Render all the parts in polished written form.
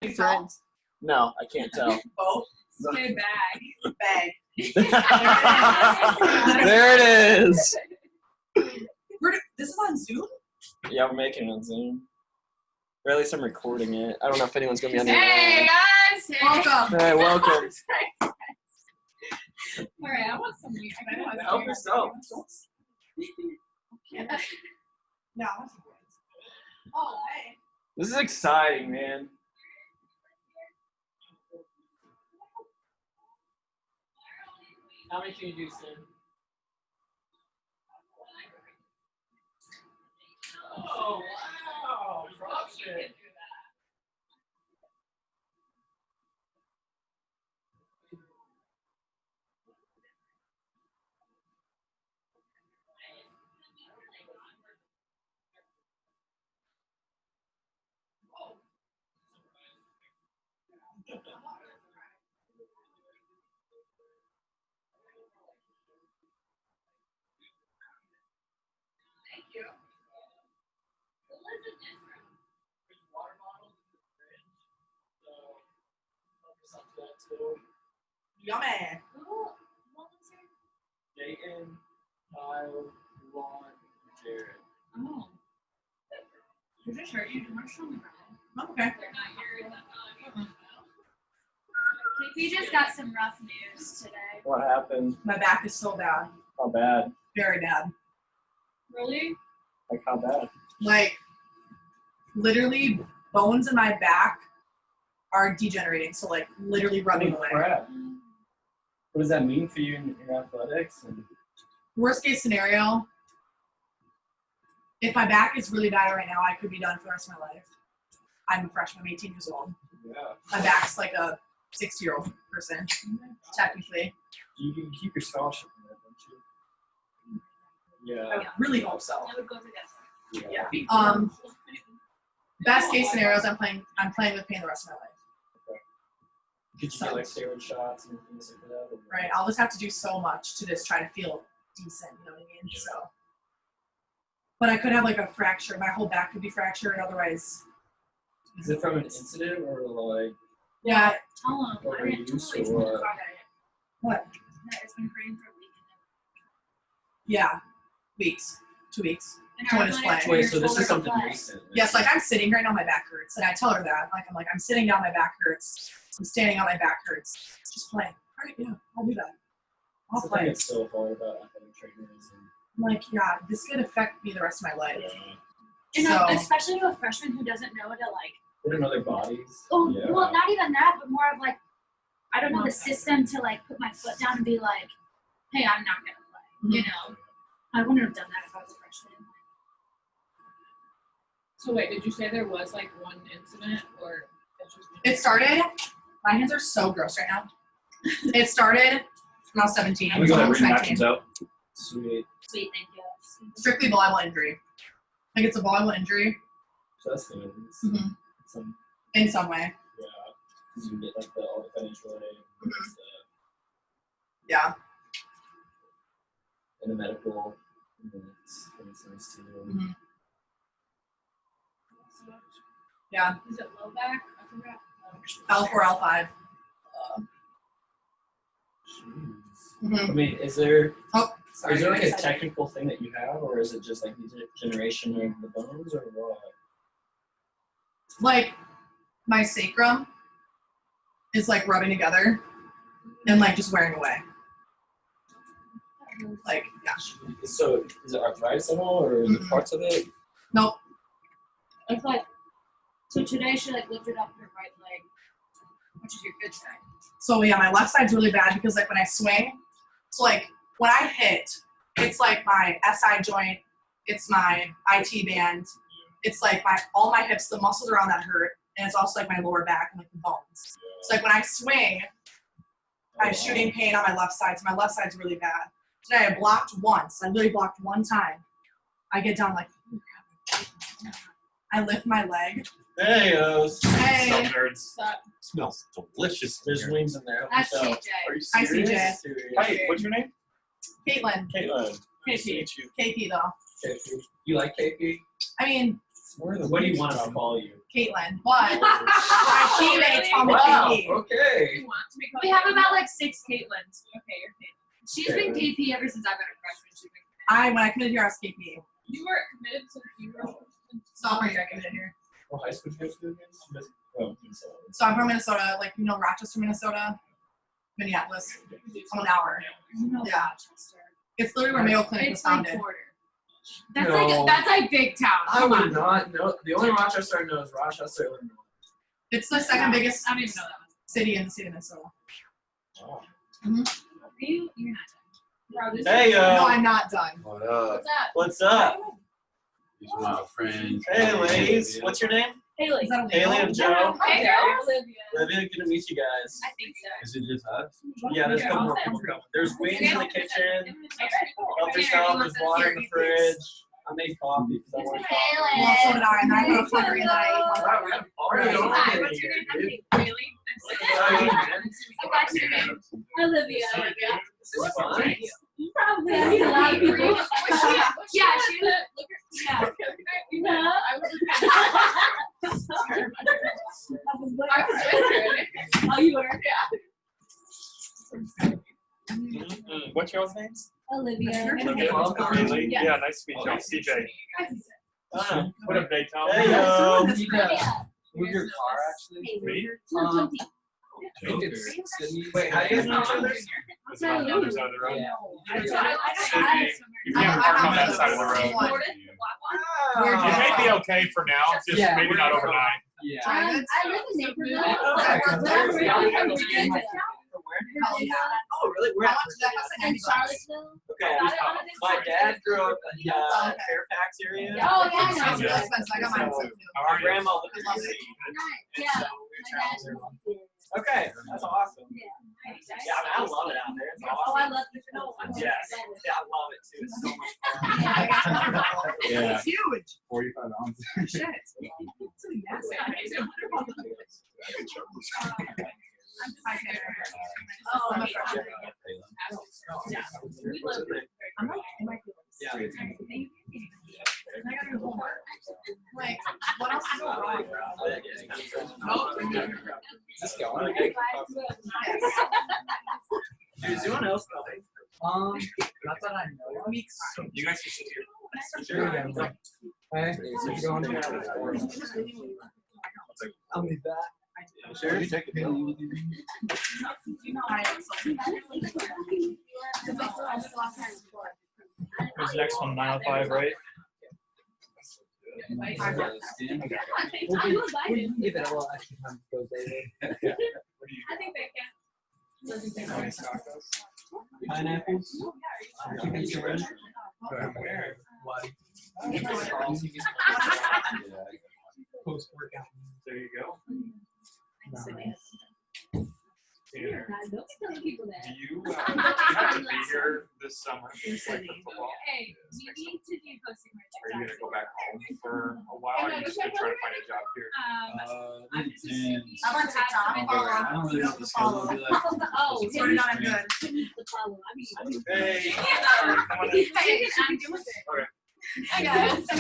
Hey, friends. No, I can't tell. Both. Say bag. Bag. There it is. This is on Zoom? Yeah, we're making it on Zoom. Or at least I'm recording it. I don't know if anyone's going to be on Hey guys! Hey. Welcome. Hey, welcome. Alright, I want some weed. Help yourself. Yeah. No, I want some words. Oh, hey. This is exciting, man. How many can you do, Sam? Oh, wow. CrossFit. Thank you. There's water bottles in the fridge, so focus on that too. Yummy. Dayton, Kyle, Ron, Jared. Oh. You just heard you commercial on the ground. Okay. They're not yours. We just got some rough news today. What happened? My back is so bad. How bad? Very bad. Really? Like how bad? Like, literally, bones in my back are degenerating. So, like, literally rubbing away. Crap. What does that mean for you in your athletics? And Worst case scenario, if my back is really bad right now, I could be done for the rest of my life. I'm a freshman, I'm 18 years old. yeah. My back's like a 60-year-old person, technically. You can keep your scholarship in that, don't you? Yeah. I really hope so. That would go together. Yeah. Best case scenario is I'm playing with pain the rest of my life. Could you get like steroid shots and things like that? Or- Right. I'll just have to do so much to just try to feel decent, you know what I mean? Yeah. So, but I could have like a fracture. My whole back could be fractured. Otherwise, Is it from an incident or like yeah. Tell him. I didn't overuse totally or tell what? What? that it's been praying for a week. Yeah. Weeks. 2 weeks. And So our when it's athletic playing. Wait, so this trainers is told her to something play. recent. Yes, like I'm sitting right now, my back hurts, and I tell her that. Like I'm sitting down, my back hurts. I'm standing on, my back hurts. Just play. All right, yeah, I'll do that. I'll That's the thing play. that's so hard about athletic trainers and I'm like, yeah, this could affect me the rest of my life. And So especially to a freshman who doesn't know to like, they don't know their bodies. oh, Yeah. well, not even that, but more of like, I don't know the system to like put my foot down and be like, hey, I'm not gonna play. You know, I wouldn't have done that if I was a freshman. So wait, did you say there was like one incident or it's just it started. My hands are so gross right now. It started when I was 17. We So got I was 19. out. Sweet. Sweet, thank you. Strictly volleyball injury. Like it's a volleyball injury So that's good. It's Mhm. some, in some way. yeah. Because you get like all the financial aid and stuff. Yeah. And the medical. And it's nice too. Mhm. Yeah. Is it low back? I forgot. L4, L5. Jeez. Mhm. I mean, is there Sorry. is there like I a said it. technical thing that you have, or is it just like degeneration of the bones, or what? Like my sacrum is like rubbing together and like just wearing away. Like, yeah. So is it arthritis at all, or is it Mhm. parts of it? Nope. It's like, so today she like lifted up her right leg, which is your good side. So yeah, my left side's really bad because like when I swing, so like when I hit, it's like my SI joint, it's my IT band, it's like all my hips, the muscles around that hurt, and it's also like my lower back and like the bones. So like when I swing, I have shooting pain on my left side, so my left side's really bad. Today I blocked once. I literally blocked one time. I get down like, I lift my leg. Hey, Hey. Some nerds. Stop. Smells delicious. There's wings in there. That's Help yourself. CJ. Are you Hi, serious? CJ. Serious. Hi, what's your name? Caitlin. Caitlin. Nice to KP. meet you. KP though. KP. You like KP? I mean, What do you want us to call you? Caitlin, but my teammates call me Wow. KP. Okay. You want to be We have about like 6 Caitlins. Okay, you're Caitlin. She's been KP ever since I've been a freshman. She's been When I committed here, I was KP. You were committed to the Euro. Sophomore year, I committed here. What high school did you go to again? Oh, Minnesota. So I'm from Minnesota, like you know Rochester, Minnesota, Minneapolis. I'm an hour. no Yeah. Rochester. It's literally where Mayo Clinic was It's like founded. quarter. That's No. like big town. I Come would on. not know. The only Rochester I know is Rochester, Illinois. It's the second biggest I don't even know that one. city in the state of Minnesota. Wow. You're not. Hey, No, I'm not done. What up? What's that? what's up? These are my friends. Hey, ladies. What's your name? Haley. Is that illegal? Haley and Joe. Hey, girl. Olivia. Olivia, good to meet you guys. I think so. Is it just us? Yeah, there's a couple more people coming. There's wings in the kitchen. Help yourself. There's water in the fridge. I made coffee because I wanted coffee. Well, so did I, and I wrote Flickr and I ate one. Wow, we have a party going Hi, on what's your here, name? dude. I'm Haley. How are you, man? What's your name? Olivia. This is fun. Probably. Yeah, A lot of people. Yeah, she was. Yeah. No. I was with her. Oh, you were? Mm-mm. What's your names? Olivia. Really? Yes. Yeah, nice to meet you. I'm CJ. Oh, What up, Daytona? Hey, With your car, actually. Me? Wait, how do you guys know each other? It's on the other side of the road. I You can't park on that side of the road. Wow. It may be okay for now, just Yeah. maybe not overnight. Yeah. Try it. I live in Naperville. Okay. Hell yeah. Oh, really? Where? How much did that cost? Like In 90 bucks. Charlottesville. Okay. My dad grew up in the Okay. Fairfax area. Oh, yeah, It's I really know. expensive. I got mine So, too. how My are you? grandma lived in I love the it. city. Nice. And Yeah. so we My dad traveled was there. Okay, that's awesome. Yeah. Yeah, I love it out there. It's Oh, I awesome. love the snow. Yes. Yeah, I love it too. It's so much fun. Yeah, I got it. Yeah. It's huge. 45 ounces. Shit. It's so massive. Oh, I'm yeah. a freshman. Yeah. We What's live his name? I'm like, in my feelings. Yeah. I gotta do homework. Like, what else is going wrong? Is this going? Dude, is anyone else coming? Not that I know of. You guys can sit here. Sure. Hey, so you're going I'll be back. Sure. You take it. Who's next one? 905, right? We'll give it a little extra time to go, baby. I think they can. Pineapples? Chicken sandwich? Where? What? Post workout. There you go. No. Tanner, Don't tell people do that. you have to be here this summer? Like for football? Hey, we need to do posting Are you gonna go back home for a while? Or are you just gonna try to find a job here? I'm just depends. I'm on TikTok. I don't really know what the schedule will be like. Oh, It's already not good. the follow. I mean, Hey, come on in. Hey, Hi guys. Hey. Did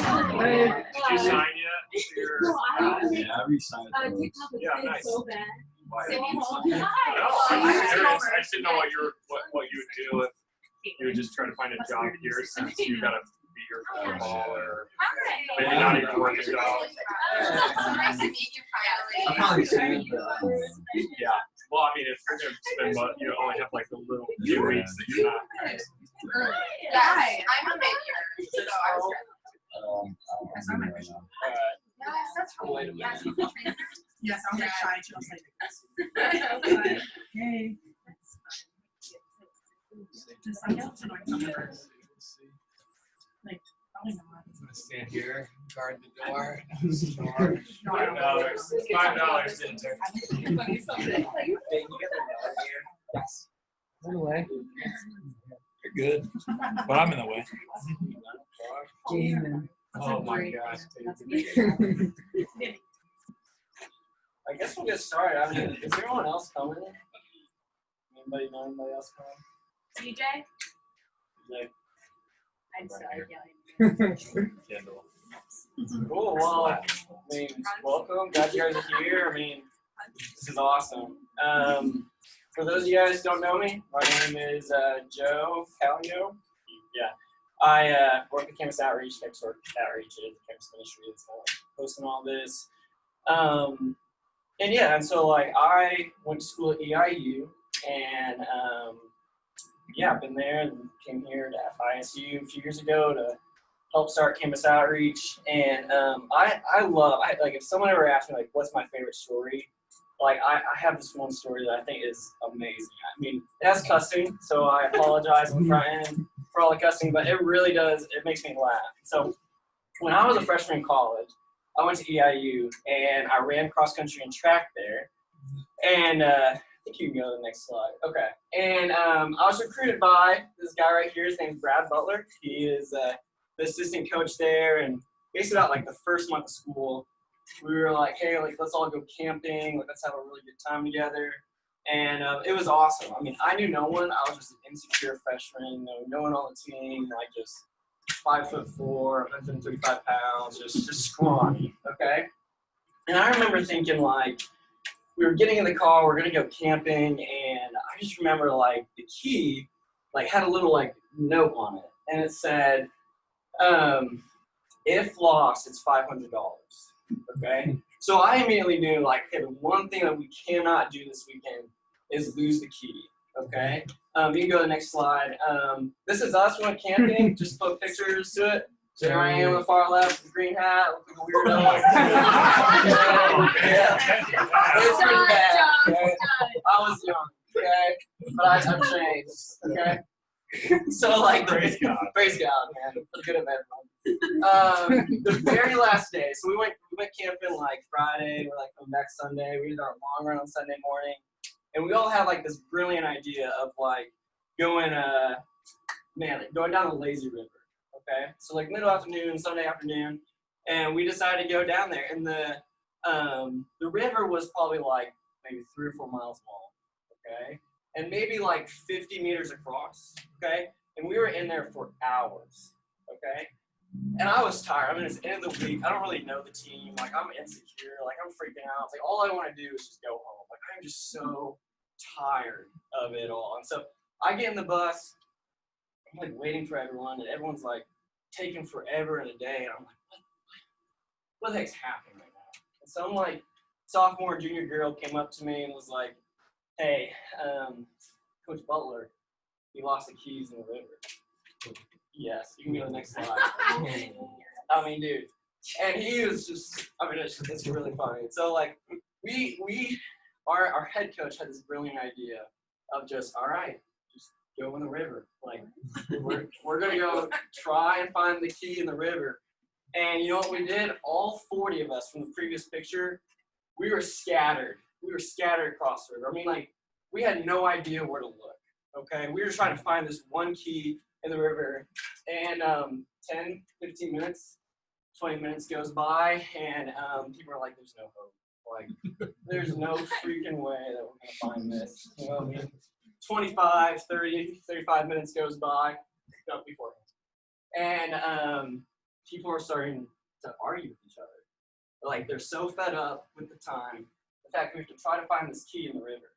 you sign yet? Your- no, I don't think Yeah, I re-signed those. TikTok was Yeah, big nice. so bad. Why? So, No, hi. I'm I just just curious. over. I just didn't know what you would do if you were just trying to find a job here since you gotta be here for football or maybe not even work a job. Nice to meet you, I'll probably say that. Yeah. Well, I mean, if you're gonna spend, you only have like a little few weeks that you're not. Yes, I'm a mid-year, so I was I don't know right now. that's Wait a minute. Yes, I was like shy. She was like, hey. Just like, it's annoying sometimes. Like, probably not. I'm gonna stand here, guard the door. No, I don't know. $5 enter. Hey, you get the number here? Yes. By the way, You're good. But I'm in the way. game Oh my gosh. I guess we'll get started. I mean, is anyone else coming? Anybody know anybody else coming? DJ. Like, I'm sorry, and Kendall. Cool. Well, I mean, welcome. Glad you guys are here. I mean, this is awesome. For those of you guys who don't know me, my name is Joe Callio. Yeah. I work at Campus Outreach. Campus Outreach is the campus ministry that's hosting all this. And yeah, and so like I went to school at EIU, and yeah, I've been there and came here to FISU a few years ago to help start Campus Outreach. And I love, like if someone ever asked me like what's my favorite story, like I have this one story that I think is amazing. I mean, it has cussing, so I apologize on front end for all the cussing, but it really does, it makes me laugh. So when I was a freshman in college, I went to EIU and I ran cross country and track there. And I think you can go to the next slide. Okay. And I was recruited by this guy right here. His name's Brad Butler. He is the assistant coach there. And basically about like the first month of school, we were like, hey, like let's all go camping. Like, let's have a really good time together. And it was awesome. I mean, I knew no one. I was just an insecure freshman, no one on the team, like just 5'4", 135 pounds, just scrawny, okay? And I remember thinking like, we were getting in the car, we're gonna go camping, and I just remember like the key, like had a little like note on it, and it said, if lost, it's $500, okay? So I immediately knew like, okay, the one thing that we cannot do this weekend is lose the key, okay? You can go to the next slide. This is us when camping, just put pictures to it. There I am on the far left, the green hat, look like a weirdo. Yeah. It's pretty bad, okay? I was young, okay? But I've changed, okay? So like, praise God, man, for the good of everyone. The very last day, so we went camping like Friday, we're like coming back Sunday, we did our long run on Sunday morning. And we all had like this brilliant idea of like going down the lazy river, okay? So like middle afternoon, Sunday afternoon, and we decided to go down there. And the river was probably like maybe 3 or 4 miles long, okay? And maybe like 50 meters across, okay? And we were in there for hours, okay? And I was tired. I mean, it's the end of the week. I don't really know the team. Like, I'm insecure. Like, I'm freaking out. It's like, all I want to do is just go home. Like, I'm just so tired of it all. And so I get in the bus. I'm, like, waiting for everyone. And everyone's, like, taking forever and a day. And I'm like, what the heck's happening right now? And so I'm, like, sophomore and junior girl came up to me and was like, hey, Coach Butler, he lost the keys in the river. Yes, you can go to the next slide. I mean, dude, and he was just, I mean, it's really funny. So like, our head coach had this brilliant idea of just, all right, just go in the river. Like, we're gonna go try and find the key in the river. And you know what we did? All 40 of us from the previous picture, we were scattered. We were scattered across the river. I mean, like, we had no idea where to look, okay? We were trying to find this one key in the river, and 10, 15 minutes, 20 minutes goes by, and people are like, there's no hope. Like, there's no freaking way that we're gonna find this. You know what I mean? 25, 30, 35 minutes goes by, not beforehand. And people are starting to argue with each other. Like, they're so fed up with the time, the fact that we have to try to find this key in the river.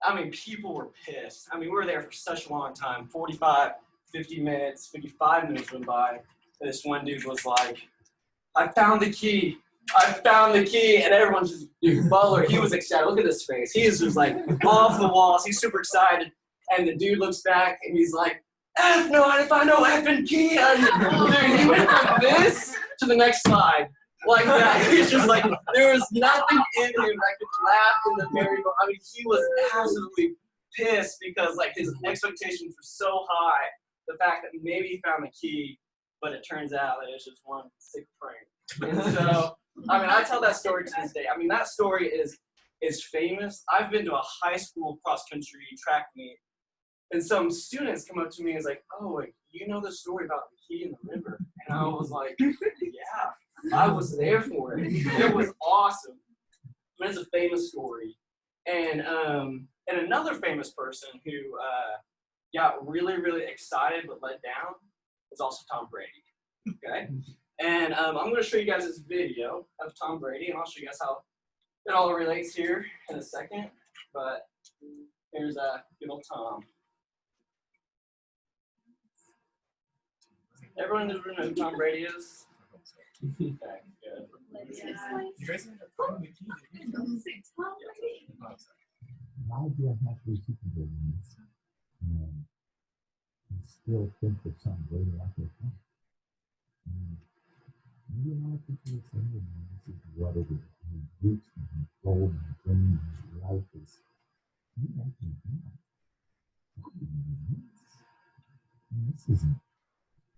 I mean, people were pissed. I mean, we were there for such a long time, 45, 50 minutes, 55 minutes went by. And this one dude was like, I found the key. I found the key. And everyone's just, dude, Butler, he was excited. Look at his face. He is just like off the walls. He's super excited. And the dude looks back and he's like, F no, I didn't find no effing key. Dude, he went from this to the next slide. Like that. He's just like, there was nothing in him that could laugh in the very moment. I mean, he was absolutely pissed because like his expectations were so high. The fact that maybe he found the key, but it turns out that it's just one sick prank. And so, I mean, I tell that story to this day. I mean, that story is famous. I've been to a high school cross-country track meet, and some students come up to me and is like, oh, like, you know the story about the key in the river? And I was like, yeah, I was there for it. It was awesome. But it's a famous story. And another famous person who got really, really excited but let down was also Tom Brady. Okay? And I'm going to show you guys this video of Tom Brady, and I'll show you guys how it all relates here in a second. But here's good old Tom. Everyone knows who Tom Brady is? Okay, good. You guys Why do I have to Super Bowl wins and still think that something great like it? Maybe a lot of people are saying, this is what it is. And roots and gold and dream and life is. Maybe I can do that. This isn't.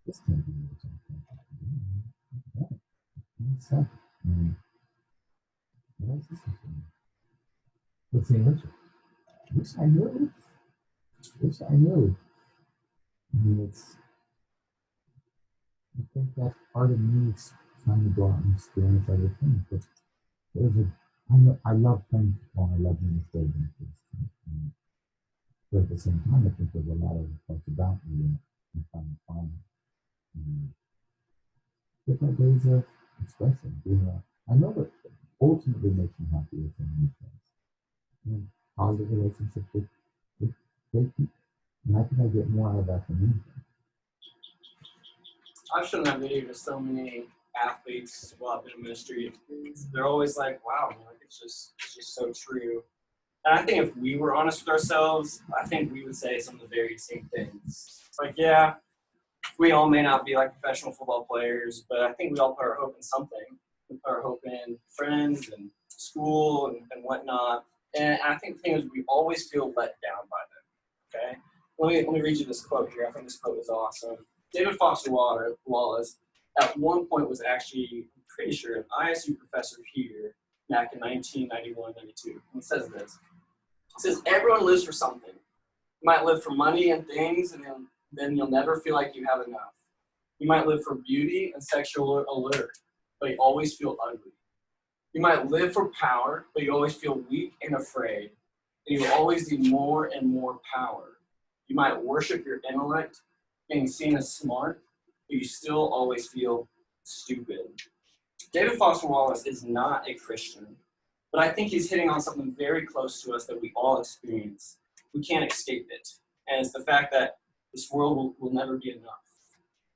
This can't be what I'm thinking. What's that? What else is this? What's the answer? Wish I knew. Wish I knew. I mean, I think that's part of me trying to go out and experience other things. But I love playing football. I love being a stadium. But at the same time, I think there's a lot of parts about me that I find fun. Different ways of expressing. I know that ultimately makes me happy with new things. Positive relationships with great people. And I think I get more out of that than anything. I've shown that video to so many athletes while I've been in ministry. They're always like, wow, man, like it's just so true. And I think if we were honest with ourselves, I think we would say some of the very same things. It's like, yeah, we all may not be like professional football players, but I think we all put our hope in something. We put our hope in friends and school and whatnot. And I think the thing is we always feel let down by them, okay? Let me read you this quote here. I think this quote is awesome. David Foster Wallace at one point was actually, I'm pretty sure, an ISU professor here back in 1991, 92. And it says this. It says, everyone lives for something. You might live for money and things, and then you'll never feel like you have enough. You might live for beauty and sexual allure, but you always feel ugly. You might live for power, but you always feel weak and afraid. And you always need more and more power. You might worship your intellect, being seen as smart, but you still always feel stupid. David Foster Wallace is not a Christian, but I think he's hitting on something very close to us that we all experience. We can't escape it. And it's the fact that this world will never be enough.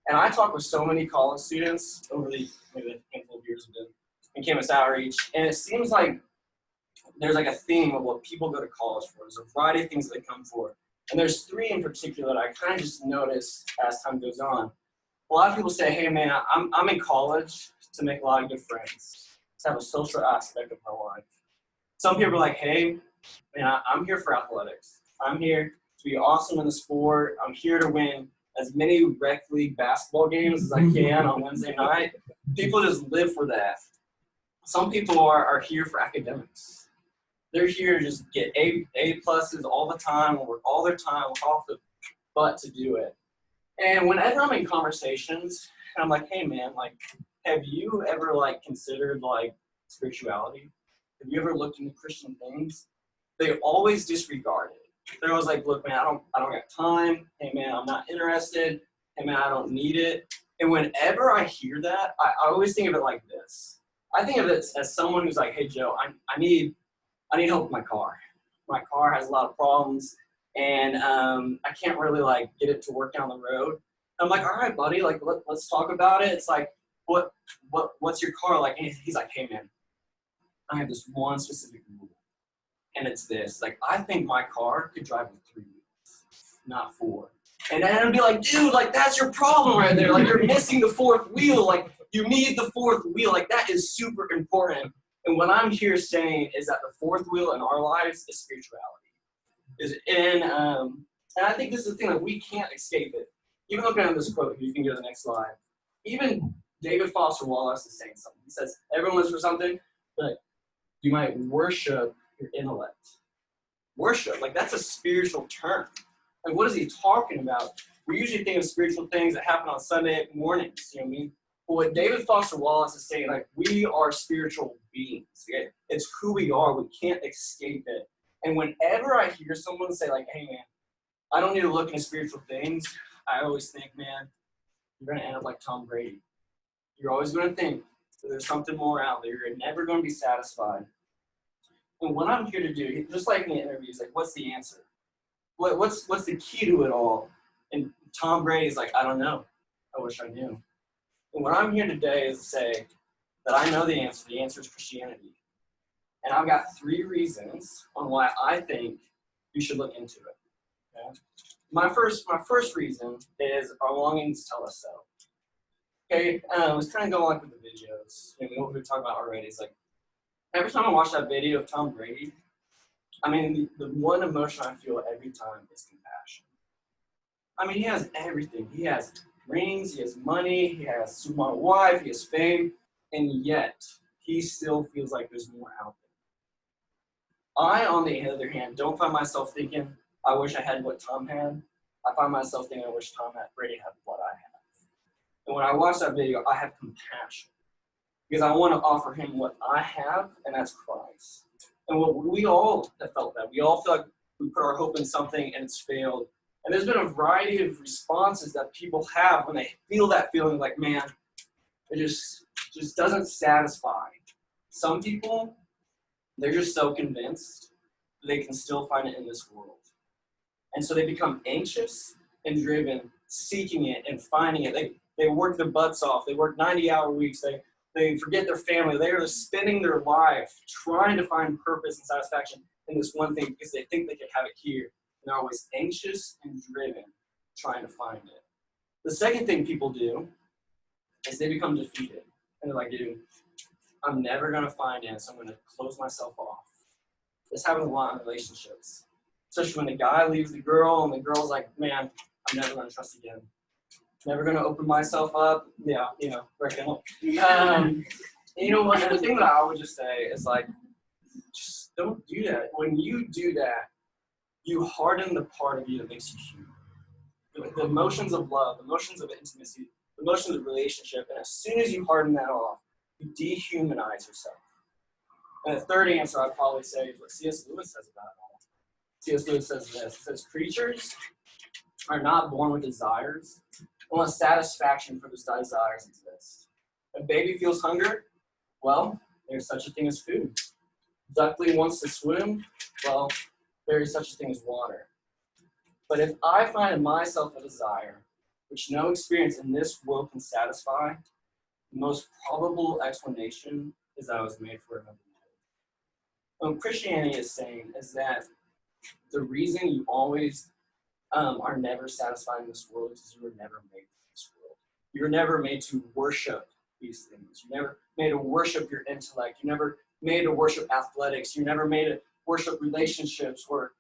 And I talk with so many college students over the maybe a handful of years in campus outreach, and it seems like there's like a theme of what people go to college for. There's a variety of things that they come for. And there's three in particular that I kind of just notice as time goes on. A lot of people say, hey man, I'm in college to make a lot of good friends, to have a social aspect of my life. Some people are like, hey, man, I'm here for athletics. I'm here to be awesome in the sport. I'm here to win as many rec league basketball games as I can on Wednesday night. People just live for that. Some people are here for academics. They're here to just get A pluses all the time, work all their time, work off the butt to do it. And whenever I'm in conversations, and I'm like, hey man, like, have you ever like considered like spirituality? Have you ever looked into Christian things? They always disregard it. They're always like, look man, I don't got time. Hey man, I'm not interested. Hey man, I don't need it. And whenever I hear that, I always think of it like this. I think of it as someone who's like, hey Joe, I need help with my car. My car has a lot of problems, and I can't really like get it to work down the road. And I'm like, all right, buddy, like let's talk about it. It's like, what's your car like? And he's like, hey man, I have this one specific rule, and it's this. Like, I think my car could drive with 3 wheels, not 4. And then I'd be like, dude, like that's your problem right there. Like you're missing the 4th wheel. Like you need the 4th wheel. Like that is super important. And what I'm here saying is that the 4th wheel in our lives is spirituality. And I think this is the thing, like we can't escape it. Even looking at this quote, you can go to the next slide. Even David Foster Wallace is saying something. He says, everyone lives for something, but you might worship your intellect. Worship, like that's a spiritual term. Like what is he talking about? We usually think of spiritual things that happen on Sunday mornings, you know what I mean? But what David Foster Wallace is saying, like, we are spiritual beings. Okay? It's who we are. We can't escape it. And whenever I hear someone say, like, hey, man, I don't need to look into spiritual things, I always think, man, you're going to end up like Tom Brady. You're always going to think that there's something more out there. You're never going to be satisfied. And what I'm here to do, just like in the interviews, like, what's the answer? What's the key to it all? And Tom Brady's like, I don't know. I wish I knew. And what I'm here today is to say that I know the answer. The answer is Christianity. And I've got 3 reasons on why I think you should look into it. Okay? My first reason is our longings tell us so. Okay, let's kind of go on with the videos. And what we were talking about already is like, every time I watch that video of Tom Brady, I mean, the one emotion I feel every time is compassion. I mean, he has everything. He has rings, he has money, he has a supermodel wife, he has fame, and yet he still feels like there's more out there. I, on the other hand, don't find myself thinking, I wish I had what Tom had. I find myself thinking, I wish Brady had what I have. And when I watch that video, I have compassion because I want to offer him what I have, and that's Christ. And we all have felt that. We all feel like we put our hope in something and it's failed. And there's been a variety of responses that people have when they feel that feeling like, man, it just doesn't satisfy. Some people, they're just so convinced that they can still find it in this world. And so they become anxious and driven, seeking it and finding it. They work their butts off. They work 90-hour weeks. They forget their family. They are spending their life trying to find purpose and satisfaction in this one thing because they think they can have it here. And they're always anxious and driven, trying to find it. The second thing people do is they become defeated. And they're like, dude, I'm never going to find it, so I'm going to close myself off. This happens a lot in relationships. Especially when the guy leaves the girl and the girl's like, man, I'm never going to trust again. Never going to open myself up. Yeah, Rick and you know what? And the thing that I would just say is like, just don't do that. When you do that, you harden the part of you that makes you human. The emotions of love, the emotions of intimacy, the emotions of relationship, and as soon as you harden that off, you dehumanize yourself. And the third answer I'd probably say is what C.S. Lewis says about it all. C.S. Lewis says this. He says, creatures are not born with desires unless satisfaction for those desires exists. A baby feels hunger, well, there's such a thing as food. Duckling wants to swim, well, there is such a thing as water. But if I find in myself a desire which no experience in this world can satisfy, the most probable explanation is that I was made for another world. What Christianity is saying is that the reason you always are never satisfied in this world is because you were never made for this world. You were never made to worship these things. You're never made to worship your intellect. You're never made to worship athletics. You're never made to worship relationships or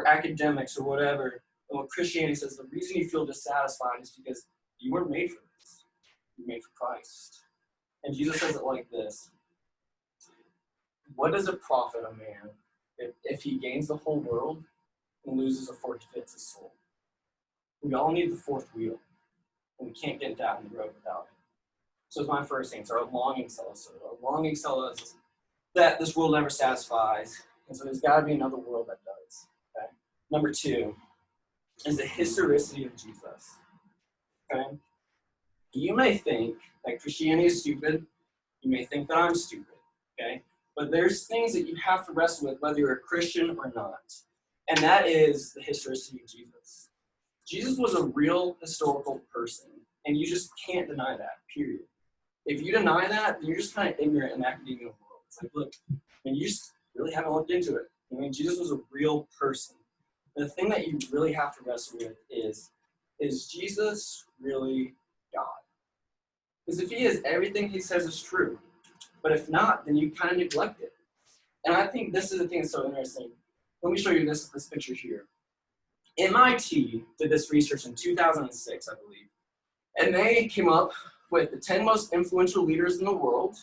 academics or whatever. And what Christianity says, the reason you feel dissatisfied is because you weren't made for this. You were made for Christ. And Jesus says it like this. What does it profit a man if he gains the whole world and loses or forfeits his soul? We all need the fourth wheel, and we can't get down the road without it. So it's my first answer. Our longing tells us so. Our longing tells us that this world never satisfies, and so there's got to be another world that does. Okay. Number 2 is the historicity of Jesus. Okay. You may think that Christianity is stupid. You may think that I'm stupid. Okay. But there's things that you have to wrestle with whether you're a Christian or not. And that is the historicity of Jesus. Jesus was a real historical person, and you just can't deny that, period. If you deny that, then you're just kind of ignorant in the academia world. It's like, look, you just really haven't looked into it. I mean, Jesus was a real person. And the thing that you really have to wrestle with is Jesus really God? Because if he is, everything he says is true. But if not, then you kind of neglect it. And I think this is the thing that's so interesting. Let me show you this picture here. MIT did this research in 2006, I believe. And they came up with the 10 most influential leaders in the world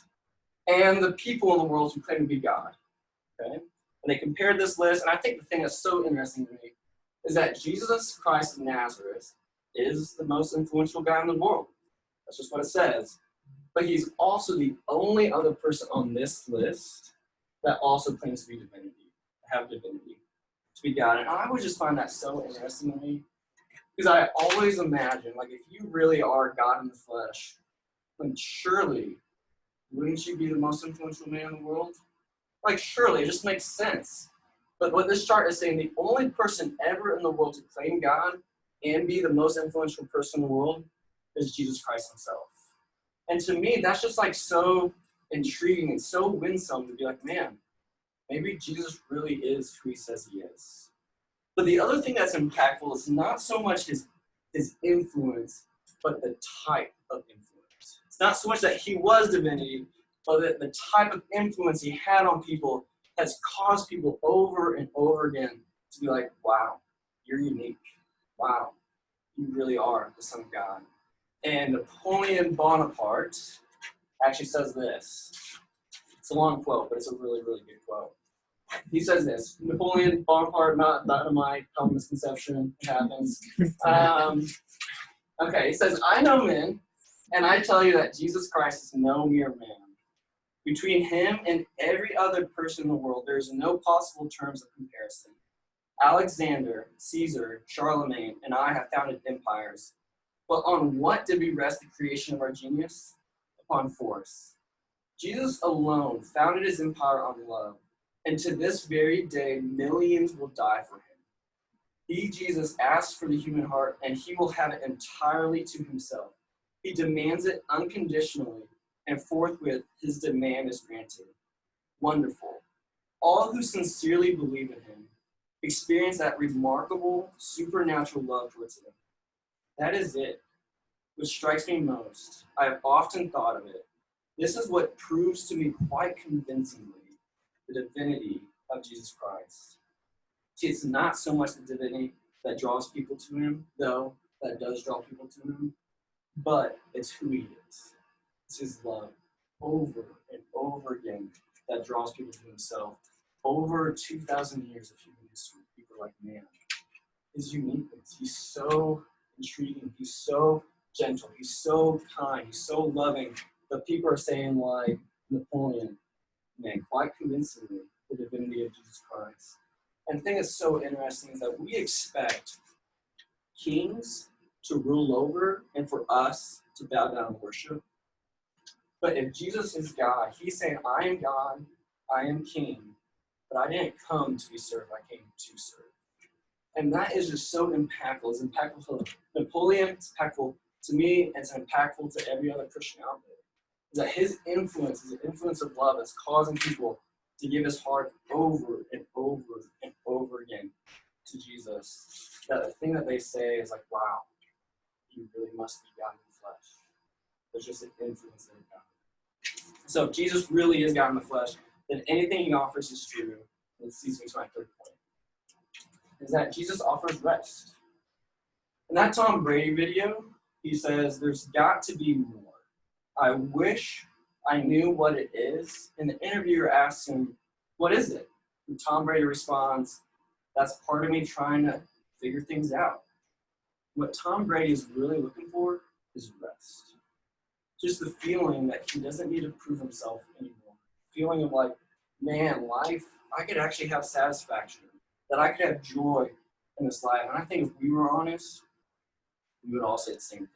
and the people in the world who claim to be God. Okay? And they compared this list, and I think the thing that's so interesting to me is that Jesus Christ of Nazareth is the most influential guy in the world. That's just what it says. But he's also the only other person on this list that also claims to be divinity, to have divinity, to be God. And I would just find that so interesting to me, because I always imagine, like, if you really are God in the flesh, then surely, wouldn't you be the most influential man in the world? Like, surely, it just makes sense. But what this chart is saying, the only person ever in the world to claim God and be the most influential person in the world is Jesus Christ himself. And to me, that's just like so intriguing and so winsome to be like, man, maybe Jesus really is who he says he is. But the other thing that's impactful is not so much his influence, but the type of influence. It's not so much that he was divinity, but that the type of influence he had on people has caused people over and over again to be like, wow, you're unique. Wow, you really are the Son of God. And Napoleon Bonaparte actually says this. It's a long quote, but it's a really, really good quote. He says this. Napoleon Bonaparte, not dynamite, common misconception, it happens. Okay, he says, I know men, and I tell you that Jesus Christ is no mere man. Between him and every other person in the world, there is no possible terms of comparison. Alexander, Caesar, Charlemagne, and I have founded empires. But on what did we rest the creation of our genius? Upon force. Jesus alone founded his empire on love, and to this very day, millions will die for him. He, Jesus, asks for the human heart, and he will have it entirely to himself. He demands it unconditionally, and forthwith his demand is granted. Wonderful. All who sincerely believe in him experience that remarkable supernatural love towards him. That is it, which strikes me most. I have often thought of it. This is what proves to me quite convincingly the divinity of Jesus Christ. See, it's not so much the divinity that draws people to him, though that does draw people to him, but it's who he is. It's his love over and over again that draws people to himself. Over 2,000 years of human history, people are like, man, his uniqueness. He's so intriguing. He's so gentle. He's so kind. He's so loving. But people are saying, like Napoleon, man, quite convincingly, the divinity of Jesus Christ. And the thing that's so interesting is that we expect kings to rule over and for us to bow down and worship. But if Jesus is God, he's saying, I am God, I am king, but I didn't come to be served, I came to serve. And that is just so impactful. It's impactful to Napoleon, it's impactful to me, and it's impactful to every other Christian out there. Is that his influence is an influence of love that's causing people to give his heart over and over and over again to Jesus. That the thing that they say is like, wow, you really must be God in the flesh. There's just an influence in God. So if Jesus really is God in the flesh, then anything he offers is true. And this leads me to my third point. Is that Jesus offers rest. In that Tom Brady video, he says, there's got to be more. I wish I knew what it is. And the interviewer asks him, what is it? And Tom Brady responds, that's part of me trying to figure things out. What Tom Brady is really looking for is rest. Just the feeling that he doesn't need to prove himself anymore. Feeling of like, man, life, I could actually have satisfaction. That I could have joy in this life. And I think if we were honest, we would all say the same thing.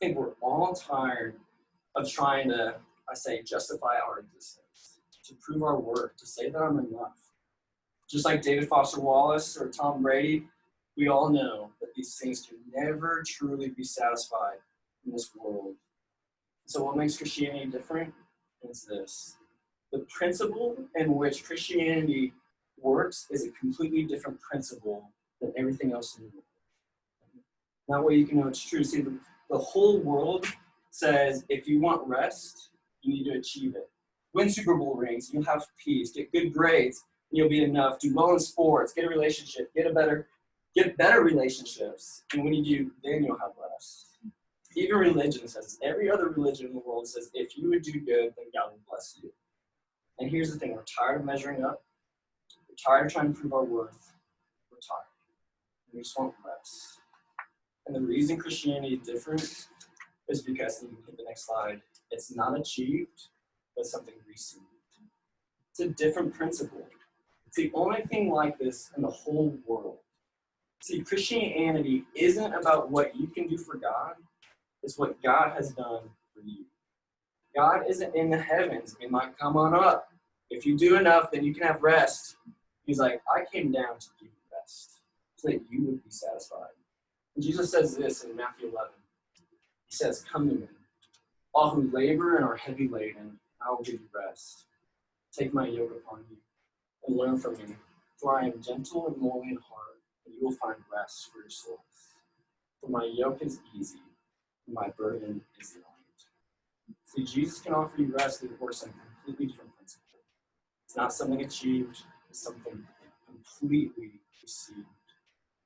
I think we're all tired of trying to, justify our existence, to prove our worth, to say that I'm enough. Just like David Foster Wallace or Tom Brady, we all know that these things can never truly be satisfied in this world. So what makes Christianity different is this. The principle in which Christianity works is a completely different principle than everything else in the world. That way you can know it's true. See, the whole world says if you want rest, you need to achieve it. Win Super Bowl rings, you'll have peace. Get good grades, and you'll be enough. Do well in sports, get a relationship, get better relationships. And when you do, then you'll have rest. Even religion says, every other religion in the world says, if you would do good, then God will bless you. And here's the thing, we're tired of measuring up. We're tired of trying to prove our worth. We're tired. We just want rest. And the reason Christianity is different is because, you can hit the next slide, it's not achieved, but something received. It's a different principle. It's the only thing like this in the whole world. See, Christianity isn't about what you can do for God. It's what God has done for you. God isn't in the heavens being like, come on up. If you do enough, then you can have rest. He's like, I came down to give you rest so that you would be satisfied. And Jesus says this in Matthew 11. He says, come to me, all who labor and are heavy laden, I will give you rest. Take my yoke upon you and learn from me, for I am gentle and lowly in heart, and you will find rest for your souls. For my yoke is easy, and my burden is light. See, Jesus can offer you rest through the course of a completely different principle. It's not something achieved, it's something completely received.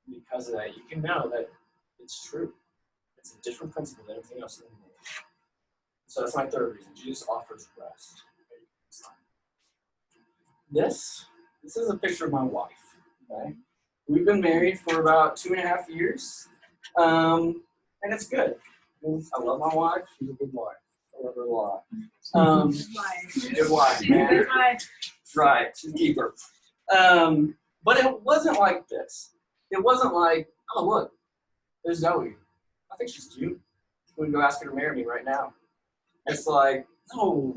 Because of that, you can know that it's true. It's a different principle than anything else in the world. So that's my third reason. Jesus offers rest. This is a picture of my wife. Okay? We've been married for about 2.5 years. And it's good. I love my wife. She's a good wife. I love her a lot. She's a good wife, man. Right, she's a keeper. But it wasn't like this. It wasn't like, oh, look, there's Zoe. I think she's cute. We can go ask her to marry me right now. It's like, no.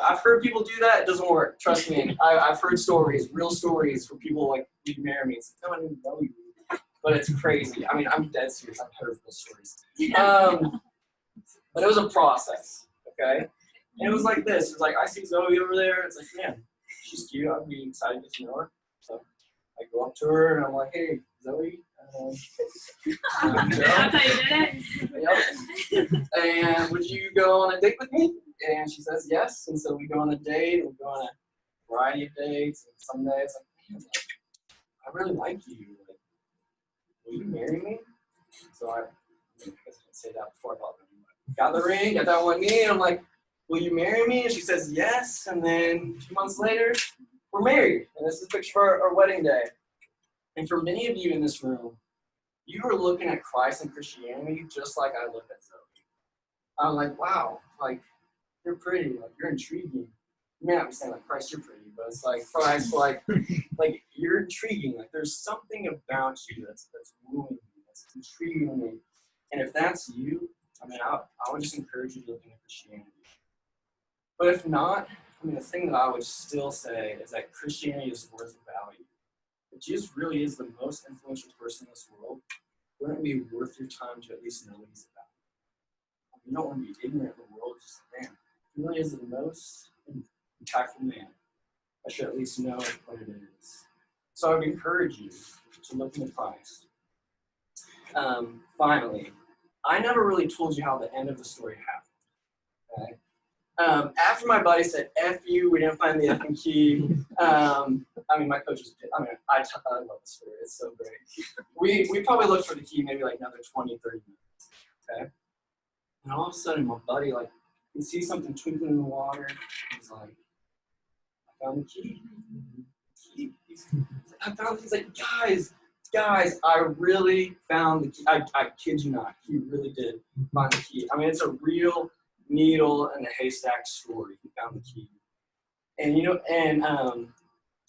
I've heard people do that. It doesn't work. Trust me. I've heard stories, real stories, where people like, you can marry me. It's like, no, I didn't know you. But it's crazy. I mean, I'm dead serious. I've heard real stories. But it was a process, okay? And it was like this. It's like, I see Zoe over there. It's like, man, she's cute. I'd be excited to know her. So I go up to her, and I'm like, hey, Zoe. That's how you did it? Yep. And would you go on a date with me? And she says yes. And so we go on a date. We go on a variety of dates. And some days, like, man, I really like you. Like, will you marry me? So I guess I didn't say that before I got the ring, got that one knee. And I'm like, will you marry me? And she says yes. And then 2 months later, we're married. And this is a picture for our wedding day. And for many of you in this room, you are looking at Christ and Christianity just like I look at Zoe. I'm like, wow, like, you're pretty, like, you're intriguing. You may not be saying, like, Christ, you're pretty, but it's like, Christ, like you're intriguing. Like, there's something about you that's wooing me, that's intriguing me. And if that's you, I mean, I would just encourage you to look into Christianity. But if not, I mean, the thing that I would still say is that Christianity is worth value. If Jesus really is the most influential person in this world, wouldn't it be worth your time to at least know what he's about? You don't want to be ignorant of the world, just man. He really is the most impactful man. I should at least know what it is. So I would encourage you to look into Christ. Finally, I never really told you how the end of the story happened. Okay? After my buddy said, F you, we didn't find the effing key. I mean, my coach was, I love the story. It's so great. We probably looked for the key maybe like another 20, 30 minutes. Okay? And all of a sudden, my buddy, like, he sees something twinkling in the water. He's like, I found the key. He's like, guys, I really found the key. I kid you not. He really did find the key. I mean, it's a real needle in a haystack story. He found the key. And,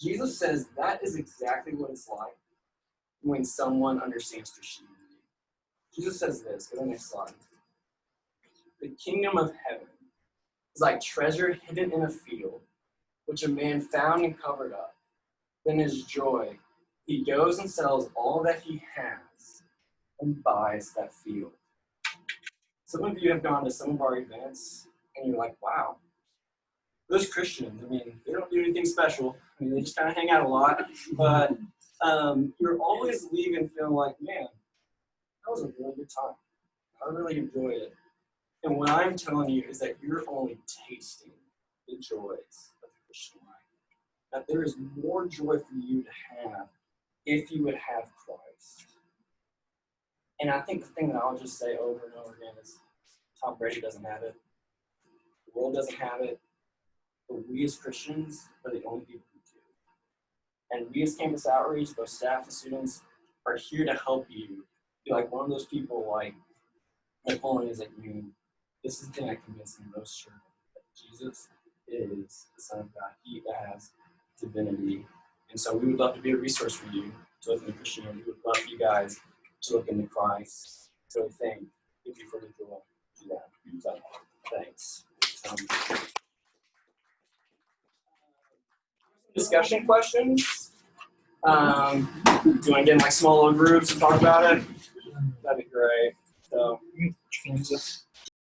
Jesus says that is exactly what it's like when someone understands Christianity. Jesus says this, go to the next slide. The kingdom of heaven is like treasure hidden in a field, which a man found and covered up. Then his joy, he goes and sells all that he has and buys that field. Some of you have gone to some of our events, and you're like, wow, those Christians, I mean, they don't do anything special. I mean, they just kind of hang out a lot. But you're always leaving feeling like, man, that was a really good time. I really enjoyed it. And what I'm telling you is that you're only tasting the joys of the Christian life. That there is more joy for you to have if you would have Christ. And I think the thing that I'll just say over and over again is Tom Brady doesn't have it. The world doesn't have it. But we as Christians are the only people who do. And we as Campus Outreach, both staff and students, are here to help you be like one of those people like Napoleon is like you. This is the thing that convinced me most sure that Jesus is the Son of God. He has divinity. And so we would love to be a resource for you to look into Christianity. We would love for you guys to look into Christ. So thank you for the joy to do that. Thanks. Discussion questions. Do you want to get in like small little groups and talk about it? That'd be great. So.